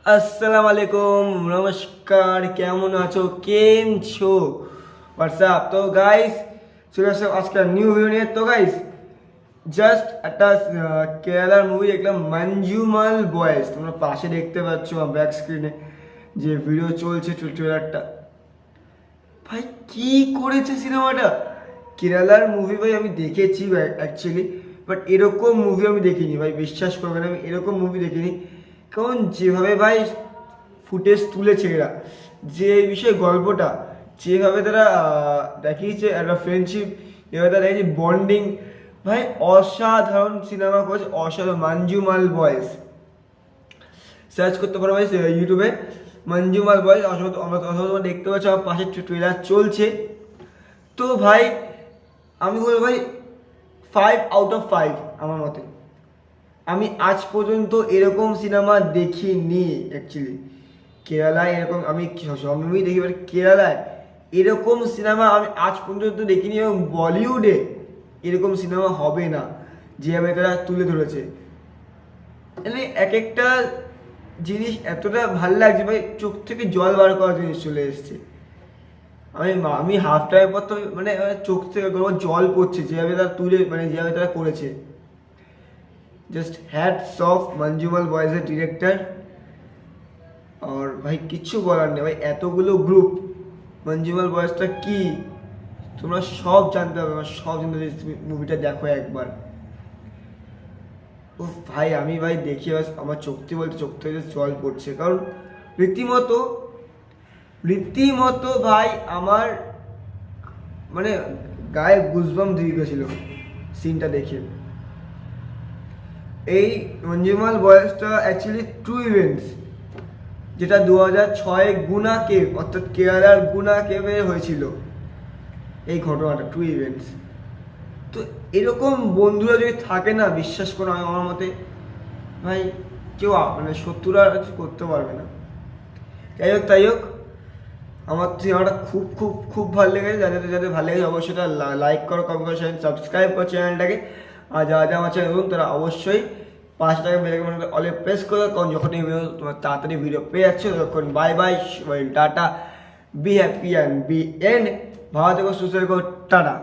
আসসালামু আলাইকুম, নমস্কার, কেমন আছো, কেম ছো, হোয়াটসঅ্যাপ। তো গাইস চলে আসলাম আজকে নিউ ভিডিও নিয়ে। তো গাইস জাস্ট একটা কেরালার মুভি দেখলাম, মঞ্জুমাল বয়েজ। তোমরা পাশে দেখতে পাচ্ছ ব্যাক স্ক্রিনে যে ভিডিও চলছে, ট্রেলারটা। ভাই কি করেছে সিনেমাটা! কেরালার মুভি ভাই আমি দেখেছি অ্যাকচুয়ালি, বাট এরকম মুভি আমি দেখিনি ভাই, বিশ্বাস করবেন আমি এরকম মুভি দেখিনি। কারণ যেভাবে ভাই ফুটেজ তুলেছে এরা, যে বিষয়ে গল্পটা, যেভাবে তারা দেখিয়েছে একটা ফ্রেন্ডশিপ, এভাবে তারা দেখিয়েছে বন্ডিং, ভাই অসাধারণ সিনেমা করেছে, অসাধারণ। মঞ্জুমাল বয়েজ সার্চ করতে পারো ভাই ইউটিউবে, মঞ্জুমাল বয়েজ। অসংখ্য দেখতে পাচ্ছ আমার পাশে ট্রেলার চলছে। তো ভাই আমি বলবো ভাই 5 out of 5 আমার মতে। আমি আজ পর্যন্ত এরকম সিনেমা দেখিনি অ্যাকচুয়ালি। কেরালায় এরকম আমি সবই দেখি, বাট কেরালায় এরকম সিনেমা আমি আজ পর্যন্ত দেখিনি, এবং বলিউডে এরকম সিনেমা হবে না যেভাবে তারা তুলে ধরেছে। মানে এক একটা জিনিস এতটা ভাল লাগছে ভাই, চোখ থেকে জল বার করা জিনিস চলে এসছে। আমি আমি হাফ টাইম পর তো মানে চোখ থেকে জল পড়ছে যেভাবে তারা তুলে, মানে যেভাবে তারা করেছে। জাস্ট হ্যাটস অফ মঞ্জুমাল বয়েজের ডিরেক্টর। আর ভাই কিচ্ছু বলার নেই ভাই, এতগুলো গ্রুপ, মঞ্জুমাল বয়েজটা কি তোমরা সব জানতে হবে, সব জানতে হবে, মুভিটা দেখো একবার। ও ভাই আমি ভাই দেখি আমার চোখ থেকে জল পড়ছে, কারণ রীতিমতো রীতিমতো ভাই আমার মানে গায়ে গুজবাম দিয়ে গেছিল সিনটা দেখে। এই মঞ্জুমাল বয়েজটা অ্যাকচুয়ালি ট্রু ইভেন্টস, যেটা 2006 গুনা কেভ, অর্থাৎ কেরালার গুনা কেভে হয়েছিল এই ঘটনাটা, ট্রু ইভেন্টস। তো এরকম বন্ধুরা যদি থাকে না, বিশ্বাস করো আমার মতে ভাই কেউ মানে শত্রুরা করতে পারবে না। তাই হোক আমার সিনেমাটা খুব খুব খুব ভালো লেগেছে। যাদের যাদের ভালো লেগেছে অবশ্যই তারা লাইক করো, কমেন্ট করো, সাবস্ক্রাইব করো চ্যানেলটাকে। আর যারা যারা আমার চ্যানেল নতুন তারা অবশ্যই 5 টাকা বেল আইকন অলে প্রেস করো, কারণ যখন এই ভিডিও তোমার তাড়াতাড়ি ভিডিও পেয়ে যাচ্ছে তখন bye bye, tata, be happy and be end. ভালো থেকো, সুস্থ থেকো, টাটা।